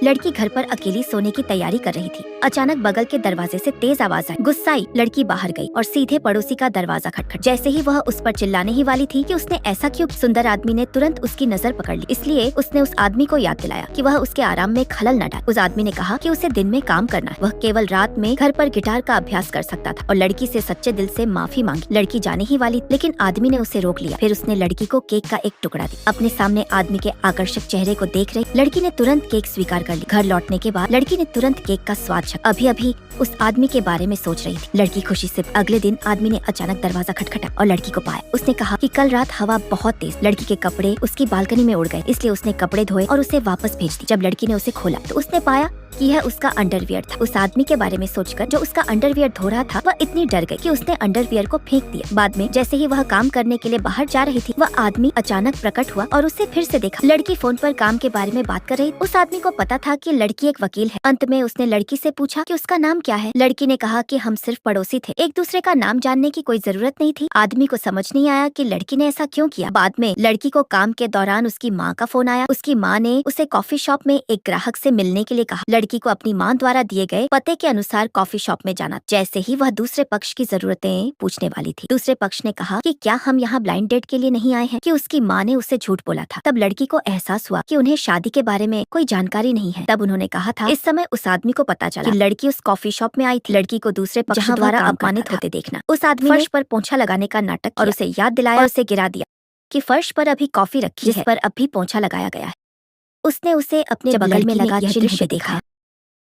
लड़की घर पर अकेली सोने की तैयारी कर रही थी। अचानक बगल के दरवाजे से तेज आवाज आई। गुस्सा आई, लड़की बाहर गई और सीधे पड़ोसी का दरवाजा खटखट। जैसे ही वह उस पर चिल्लाने ही वाली थी कि उसने ऐसा क्यों, सुंदर आदमी ने तुरंत उसकी नजर पकड़ ली। इसलिए उसने उस आदमी को याद दिलाया कि वह उसके आराम में खलल न डाले। उस आदमी ने कहा कि उसे दिन में काम करना है, वह केवल रात में घर पर गिटार का अभ्यास कर सकता था और लड़की से सच्चे दिल से माफी मांगी। लड़की जाने ही वाली, लेकिन आदमी ने उसे रोक लिया। फिर उसने लड़की को केक का एक टुकड़ा दिया। अपने सामने आदमी के आकर्षक चेहरे को देख रही लड़की ने तुरंत केक स्वीकार कर ली। घर लौटने के बाद लड़की ने तुरंत केक का स्वाद चखा। अभी उस आदमी के बारे में सोच रही थी। लड़की खुशी से अगले दिन आदमी ने अचानक दरवाजा खटखटा और लड़की को पाया। उसने कहा कि कल रात हवा बहुत तेज, लड़की के कपड़े उसकी बालकनी में उड़ गए, इसलिए उसने कपड़े धोए और उसे वापस भेज दी। जब लड़की ने उसे खोला तो उसने पाया कि यह उसका अंडरवियर था। उस आदमी के बारे में सोचकर जो उसका अंडरवियर धो रहा था, वह इतनी डर गई कि उसने अंडरवियर को फेंक दिया। बाद में जैसे ही वह काम करने के लिए बाहर जा रही थी, वह आदमी अचानक प्रकट हुआ और उसे फिर से देखा। लड़की फोन पर काम के बारे में बात कर रही। उस आदमी को पता था कि लड़की एक वकील है। अंत में उसने लड़की से पूछा कि उसका नाम क्या है। लड़की ने कहा कि हम सिर्फ पड़ोसी थे, एक दूसरे का नाम जानने की कोई जरूरत नहीं थी। आदमी को समझ नहीं आया कि लड़की ने ऐसा क्यों किया। बाद में लड़की को काम के दौरान उसकी माँ का फोन आया। उसकी माँ ने उसे कॉफी शॉप में एक ग्राहक से मिलने के लिए कहा। लड़की को अपनी माँ द्वारा दिए गए पते के अनुसार कॉफी शॉप में जाना। जैसे ही वह दूसरे पक्ष की जरूरतें पूछने वाली थी, दूसरे पक्ष ने कहा कि क्या हम यहाँ ब्लाइंड डेट के लिए नहीं आए हैं, कि उसकी माँ ने उसे झूठ बोला था। तब लड़की को एहसास हुआ कि उन्हें शादी के बारे में कोई जानकारी नहीं है। तब उन्होंने कहा था। इस समय उस आदमी को पता चला कि लड़की उस कॉफी शॉप में आई थी। लड़की को दूसरे पक्ष द्वारा अपमानित होते देखना, उस आदमी फर्श पर पोंछा लगाने का नाटक और उसे याद दिलाया और उसे गिरा दिया कि फर्श पर अभी कॉफी रखी है, जिस पर अभी पोंछा लगाया गया है। उसने उसे अपने बगल में लगा दृश्य देखा।